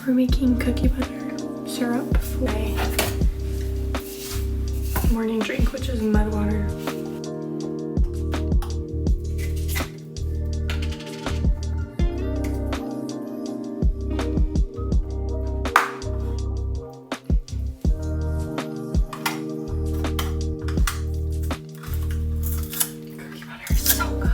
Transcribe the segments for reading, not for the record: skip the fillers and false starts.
We're making cookie butter syrup for my morning drink, which is mud water. Cookie butter is so good.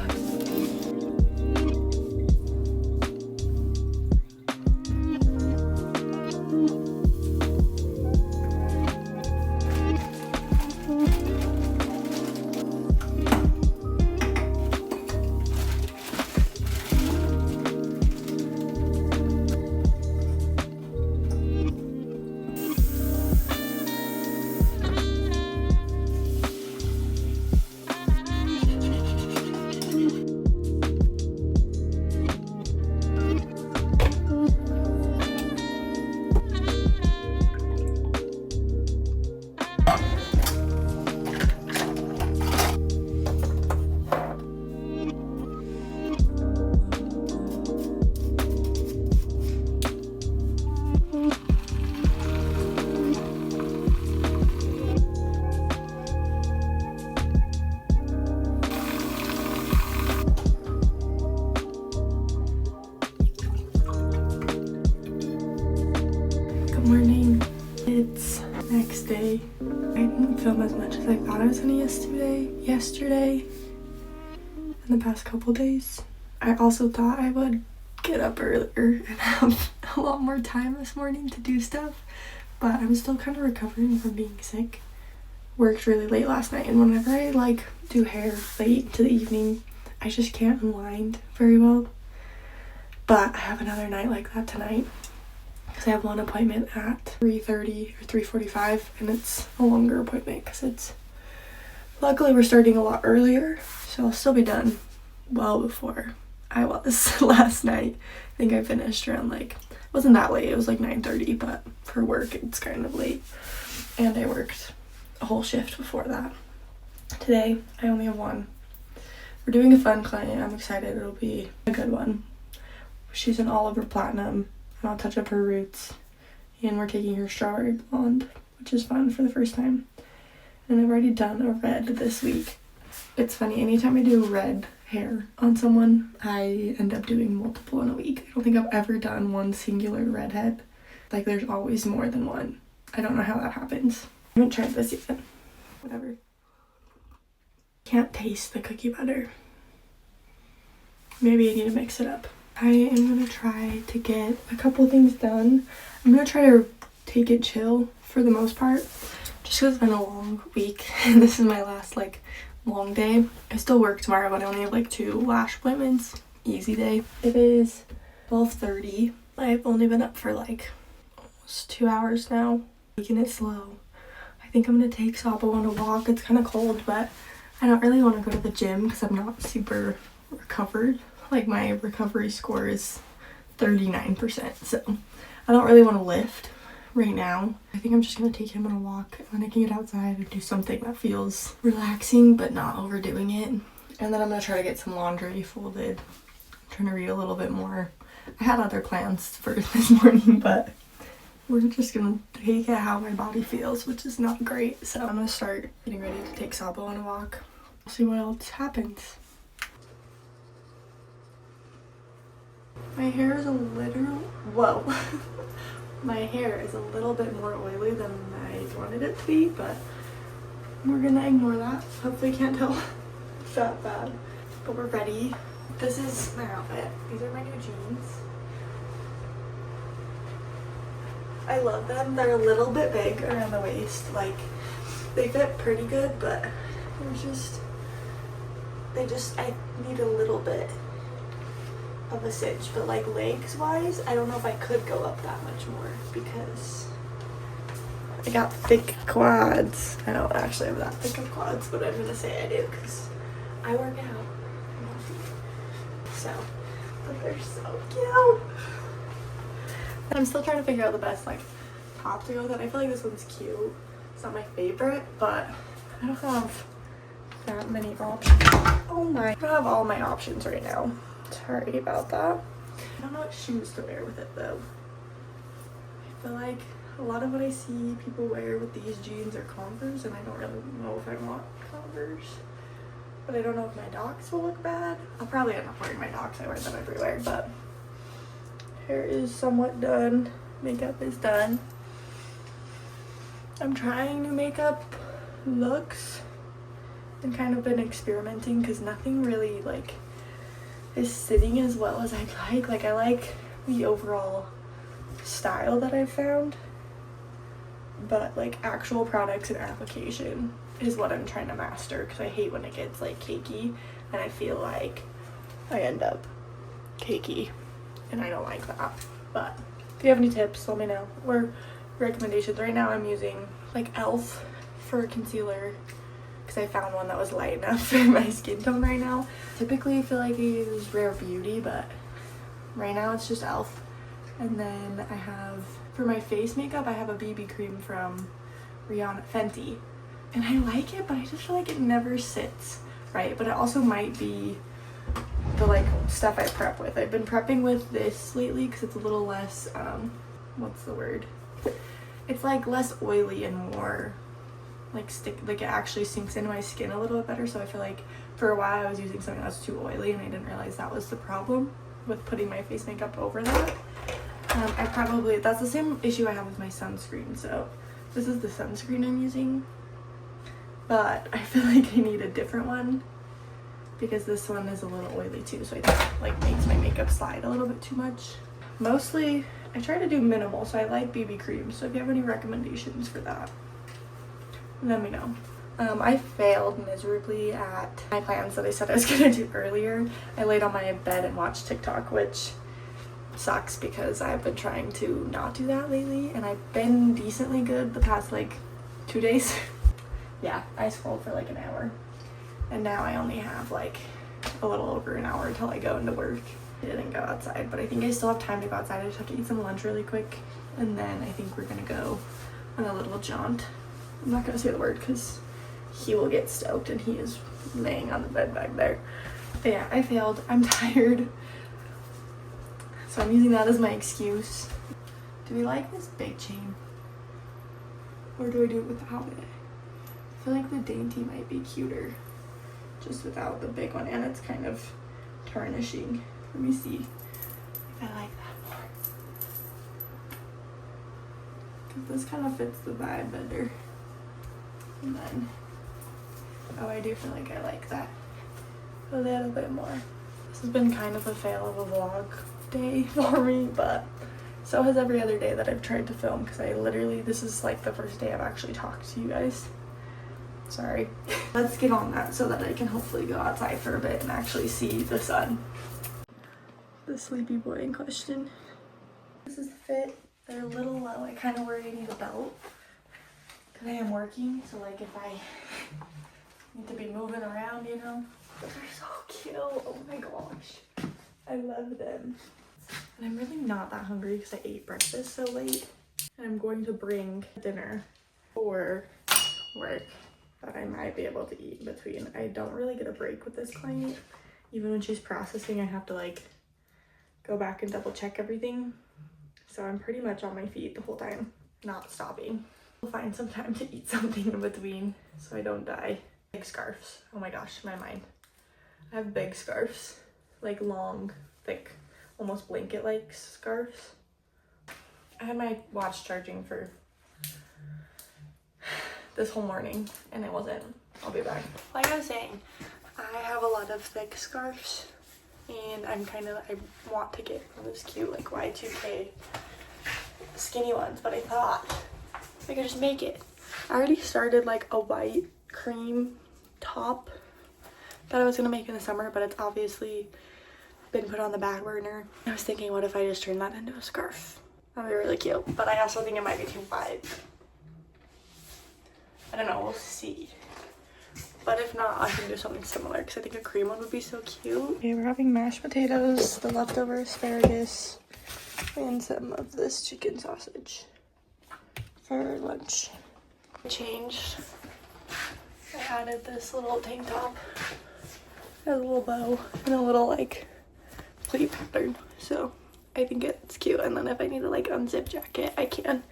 Good morning. It's next day. I didn't film as much as I thought I was gonna yesterday and the past couple days. I also thought I would get up earlier and have a lot more time this morning to do stuff, but I'm still kind of recovering from being sick. Worked really late last night, and whenever I do hair late into the evening, I just can't unwind very well. But I have another night like that tonight, because I have one appointment at 3:30 or 3:45, and it's a longer appointment because luckily we're starting a lot earlier, so I'll still be done well before I was last night. I think I finished around it wasn't that late, it was 9:30, but for work it's kind of late, and I worked a whole shift before that. Today I only have one. We're doing a fun client. I'm excited. It'll be a good one. She's an Oliver Platinum, and I'll touch up her roots, and we're taking her strawberry blonde, which is fun for the first time. And I've already done a red this week. It's funny, anytime I do red hair on someone, I end up doing multiple in a week. I don't think I've ever done one singular redhead. There's always more than one. I don't know how that happens. I haven't tried this yet. Whatever. Can't taste the cookie butter. Maybe I need to mix it up. I am going to try to get a couple things done. I'm going to try to take it chill for the most part, just because it's been a long week and this is my last long day. I still work tomorrow, but I only have 2 lash appointments. Easy day. It is 12:30. I've only been up for almost 2 hours now. Taking it slow. I think I'm going to take Sabo on a walk. It's kind of cold, but I don't really want to go to the gym because I'm not super recovered. My recovery score is 39%, so I don't really want to lift right now. I think I'm just going to take him on a walk, and then I can get outside and do something that feels relaxing but not overdoing it. And then I'm going to try to get some laundry folded. I'm trying to read a little bit more. I had other plans for this morning, but we're just going to take it how my body feels, which is not great. So I'm going to start getting ready to take Sabo on a walk. See what else happens. My hair is my hair is a little bit more oily than I wanted it to be, but we're gonna ignore that. Hopefully you can't tell it's that bad. But we're ready. This is my outfit. These are my new jeans. I love them. They're a little bit big around the waist. They fit pretty good, but I need a little bit of a cinch, but legs wise, I don't know if I could go up that much more because I got thick quads. I don't actually have that thick of quads, but I'm gonna say I do because I work out. So, but they're so cute. I'm still trying to figure out the best top to go with it. I feel like this one's cute. It's not my favorite, but I don't have that many options. Oh my! I don't have all my options right now. Sorry about that. I don't know what shoes to wear with it though. feel like a lot of what I see people wear with these jeans are Converse, and I don't really know if I want Converse. But I don't know if my docs will look bad. I'll probably end up wearing my docs. I wear them everywhere, but hair is somewhat done. Makeup is done. I'm trying new makeup looks and kind of been experimenting because nothing really like is sitting as well as I'd like. Like I like the overall style that I found, but like actual products and application is what I'm trying to master because I hate when it gets like cakey and I feel like I end up cakey and I don't like that. But if you have any tips, let me know, or recommendations. Right now I'm using like e.l.f. for concealer because I found one that was light enough for my skin tone right now. Typically I feel like I use Rare Beauty, but right now it's just e.l.f. And then I have, for my face makeup, I have a BB cream from Fenty. And I like it, but I just feel like it never sits right. But it also might be the like stuff I prep with. I've been prepping with this lately because it's a little less, what's the word? It's like less oily and more like like it actually sinks into my skin a little bit better. So I feel like for a while I was using something that's too oily and I didn't realize that was the problem with putting my face makeup over that. That's the same issue I have with my sunscreen. So this is the sunscreen I'm using, but I feel like I need a different one because this one is a little oily too. So I think like makes my makeup slide a little bit too much. Mostly I try to do minimal, so I like BB cream. So if you have any recommendations for that, let me know. I failed miserably at my plans that I said I was gonna do earlier. I laid on my bed and watched TikTok, which sucks because I've been trying to not do that lately and I've been decently good the past like 2 days. Yeah, I scrolled for like an hour and now I only have like a little over an hour until I go into work. I didn't go outside, but I think I still have time to go outside. I just have to eat some lunch really quick and then I think we're gonna go on a little jaunt. I'm not gonna say the word because he will get stoked and he is laying on the bed back there. But yeah, I failed. I'm tired. So I'm using that as my excuse. Do we like this big chain? Or do I do it without it? I feel like the dainty might be cuter just without the big one, and it's kind of tarnishing. Let me see if I like that more. Because this kind of fits the vibe better. And then, oh, I do feel like I like that a little bit more. This has been kind of a fail of a vlog day for me, but so has every other day that I've tried to film because this is like the first day I've actually talked to you guys. Sorry. Let's get on that so that I can hopefully go outside for a bit and actually see the sun. The sleepy boy in question. This is the fit. They're a little low. I kind of worry I need a belt because I am working, so like if I need to be moving around, you know. But they're so cute. Oh my gosh. I love them. And I'm really not that hungry because I ate breakfast so late. And I'm going to bring dinner for work that I might be able to eat in between. I don't really get a break with this client. Even when she's processing, I have to like go back and double check everything. So I'm pretty much on my feet the whole time, not stopping. I'll find some time to eat something in between so I don't die. Big scarves. Oh my gosh, my mind. I have big scarves, like long, thick, almost blanket-like scarves. I had my watch charging for this whole morning and it wasn't. I'll be back. Like I was saying, I have a lot of thick scarves and I want to get one of those cute like Y2K skinny ones, but I thought I could just make it. I already started like a white cream top that I was gonna make in the summer, but it's obviously been put on the back burner. I was thinking, what if I just turn that into a scarf? That'd be really cute, but I also think it might be too wide. I don't know, we'll see. But if not, I can do something similar because I think a cream one would be so cute. Okay, we're having mashed potatoes, the leftover asparagus, and some of this chicken sausage for lunch. I changed. I added this little tank top, a little bow, and a little like pleat pattern. So I I think it's cute, and then if I need to like unzip jacket, I can.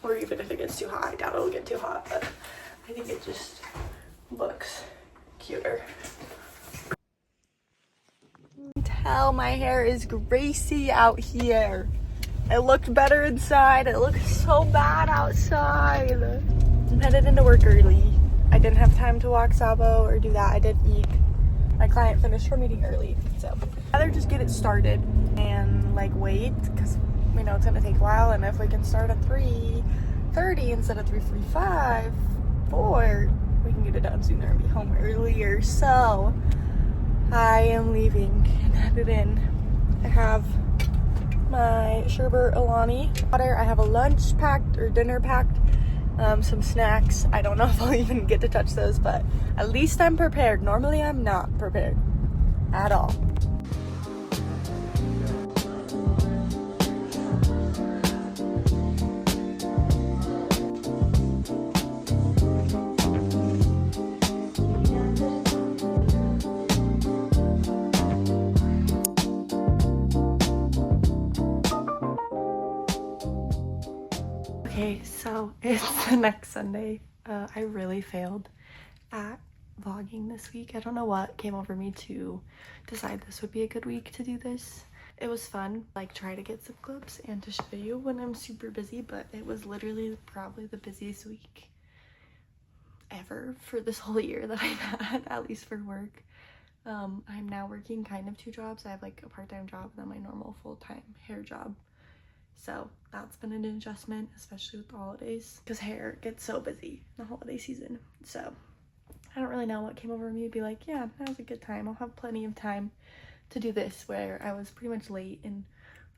Or even if it gets too hot, I doubt it'll get too hot, but I think it just looks cuter. Tell my hair is greasy out here. It looked better inside. It looks so bad outside. I'm headed into work early. I didn't have time to walk Sabo or do that. I did eat. My client finished her meeting early, so I'd rather just get it started and like wait, because we know it's gonna take a while. And if we can start at 3:30 instead of 3:45, 4, we can get it done sooner and be home earlier. So I am leaving and headed in. I have my Sherbet Alani water. I have a lunch packed or dinner packed, some snacks. I don't know if I'll even get to touch those, but at least I'm prepared. Normally I'm not prepared at all. Okay, so it's the next Sunday. I really failed at vlogging this week. I don't know what came over me to decide this would be a good week to do this. It was fun, like try to get some clips and to show you when I'm super busy, but it was literally probably the busiest week ever for this whole year that I've had, at least for work. I'm now working kind of 2 jobs. I have like a part-time job and then my normal full-time hair job. So that's been an adjustment, especially with the holidays, because hair gets so busy in the holiday season. So I don't really know what came over me to be like, yeah, now's a good time. I'll have plenty of time to do this, where I was pretty much late and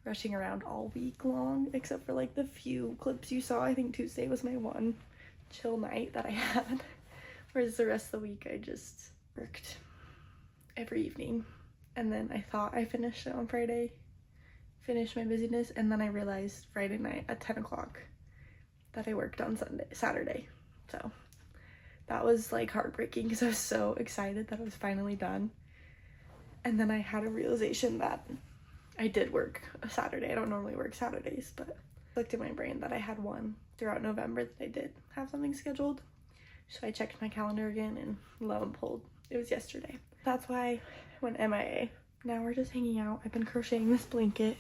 rushing around all week long, except for like the few clips you saw. I think Tuesday was my one chill night that I had, whereas the rest of the week I just worked every evening. And then I thought I finished it on Friday, finished my busyness, and then I realized Friday night at 10 o'clock that I worked on Saturday. So that was like heartbreaking because I was so excited that I was finally done. And then I had a realization that I did work a Saturday. I don't normally work Saturdays, but it clicked in my brain that I had one throughout November that I did have something scheduled. So I checked my calendar again, and lo and behold, it was yesterday. That's why I went MIA. Now we're just hanging out. I've been crocheting this blanket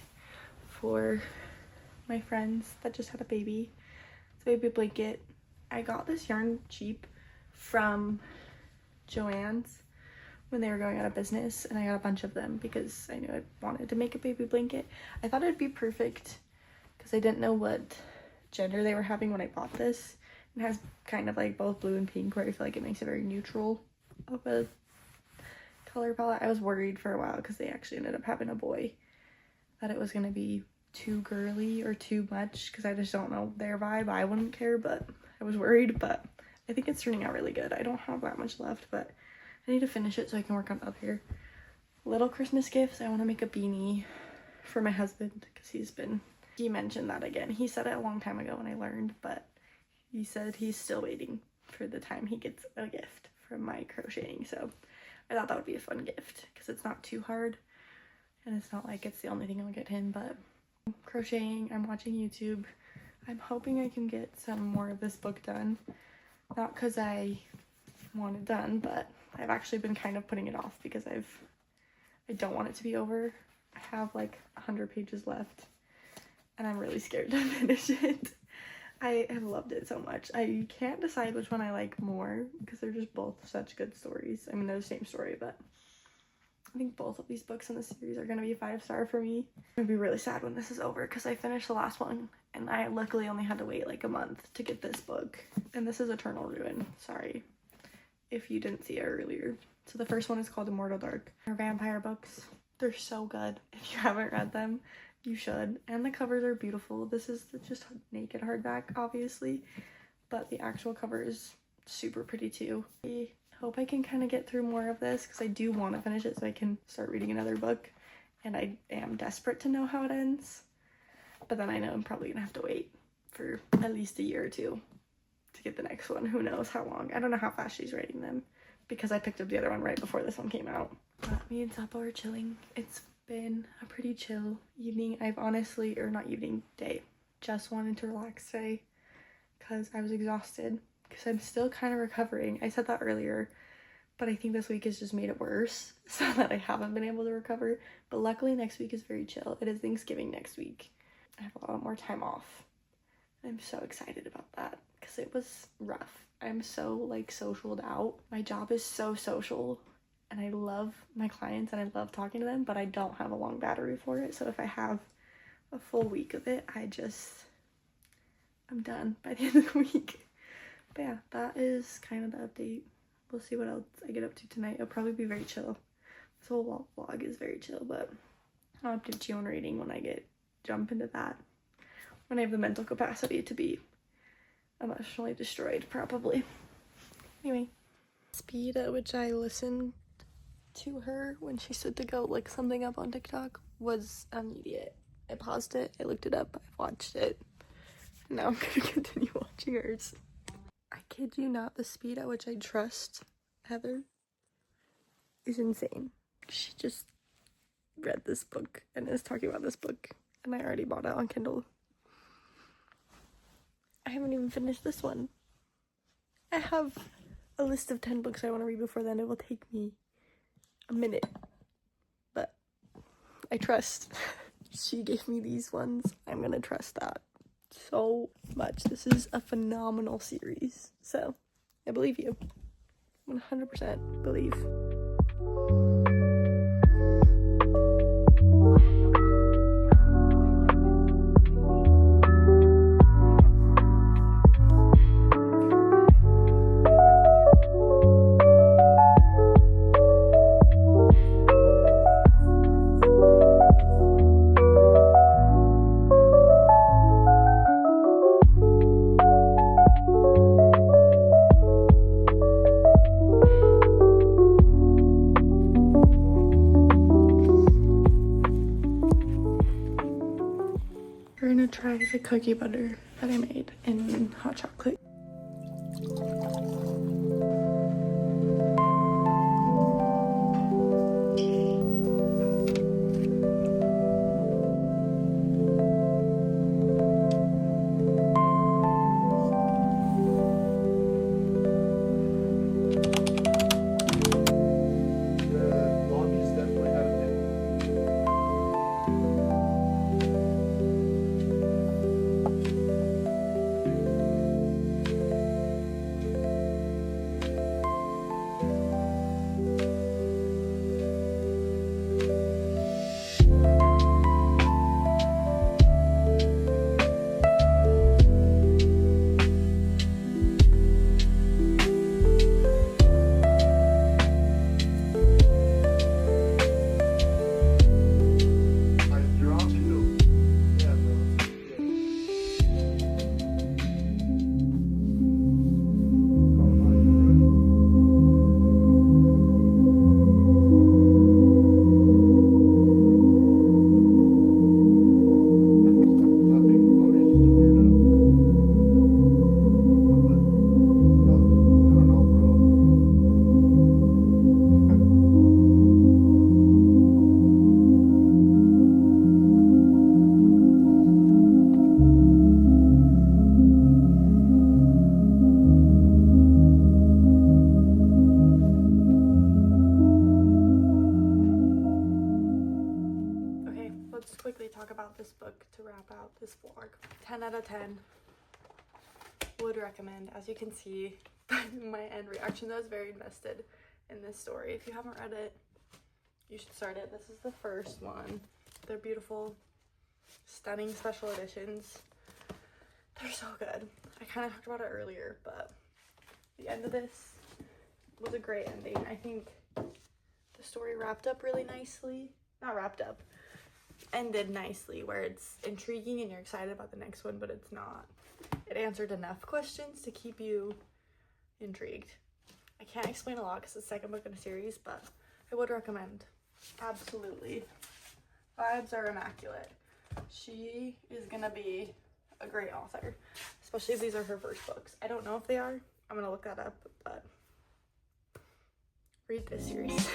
for my friends that just had a baby. It's a baby blanket. I got this yarn cheap from Joann's when they were going out of business, and I got a bunch of them because I knew I wanted to make a baby blanket. I thought it'd be perfect because I didn't know what gender they were having when I bought this. It has kind of like both blue and pink, where I feel like it makes a very neutral of a color palette. I was worried for a while because they actually ended up having a boy, that it was going to be too girly or too much, because I just don't know their vibe. I wouldn't care, but I was worried. But I think it's turning out really good. I don't have that much left, but I need to finish it so I can work on other little Christmas gifts. I want to make a beanie for my husband because he mentioned that again. He said it a long time ago when I learned, but he said he's still waiting for the time he gets a gift from my crocheting. So I thought that would be a fun gift because it's not too hard, and it's not like it's the only thing I'll get him. But crocheting, I'm watching YouTube. I'm hoping I can get some more of this book done. Not because I want it done, but I've actually been kind of putting it off because I don't want it to be over. I have like 100 pages left, and I'm really scared to finish it. I have loved it so much. I can't decide which one I like more because they're just both such good stories. I mean, they're the same story, but I think both of these books in the series are going to be 5-star for me. I'm going to be really sad when this is over because I finished the last one, and I luckily only had to wait like a month to get this book. And this is Eternal Ruin. Sorry if you didn't see it earlier. So the first one is called Immortal Dark. They're vampire books. They're so good. If you haven't read them, you should. And the covers are beautiful. This is just naked hardback, obviously, but the actual cover is super pretty too. I hope I can kind of get through more of this because I do want to finish it so I can start reading another book, and I am desperate to know how it ends. But then I know I'm probably gonna have to wait for at least a year or two to get the next one. Who knows how long. I don't know how fast she's writing them because I picked up the other one right before this one came out. But me and Sapo are chilling. It's been a pretty chill evening. I've honestly, or not evening, day, just wanted to relax today because I was exhausted because I'm still kind of recovering. I said that earlier, but I think this week has just made it worse so that I haven't been able to recover. But luckily next week is very chill. It is Thanksgiving next week. I have a lot more time off. I'm so excited about that because it was rough. I'm so like socialed out. My job is so social and I love my clients and I love talking to them, but I don't have a long battery for it. So if I have a full week of it, I'm done by the end of the week. But yeah, that is kind of the update. We'll see what else I get up to tonight. It'll probably be very chill. This whole vlog is very chill, but I'll update you on reading when I jump into that. When I have the mental capacity to be emotionally destroyed, probably. Anyway, speed at which I listened to her when she said to go look something up on TikTok was immediate. I paused it, I looked it up, I've watched it. Now I'm gonna continue watching hers. I kid you not, the speed at which I trust Heather is insane. She just read this book and is talking about this book, and I already bought it on Kindle. I haven't even finished this one. I have a list of 10 books I want to read before then. It will take me a minute, but I trust. She gave me these ones. I'm gonna trust that so much. This is a phenomenal series, so I believe you. 100% believe. We're gonna try the cookie butter that I made in hot chocolate. Talk about this book to wrap out this vlog. 10 out of 10. Would recommend. As you can see by my end reaction, I was very invested in this story. If you haven't read it, you should start it. This is the first one. They're beautiful, stunning special editions. They're so good. I kind of talked about it earlier, but the end of this was a great ending. I think the story wrapped up really nicely. Not wrapped up. Ended nicely, where it's intriguing and you're excited about the next one, but it's not. It answered enough questions to keep you intrigued. I can't explain a lot because it's the second book in a series, but I would recommend. Absolutely. Vibes are immaculate. She is gonna be a great author, especially if these are her first books. I don't know if they are. I'm gonna look that up, but read this series.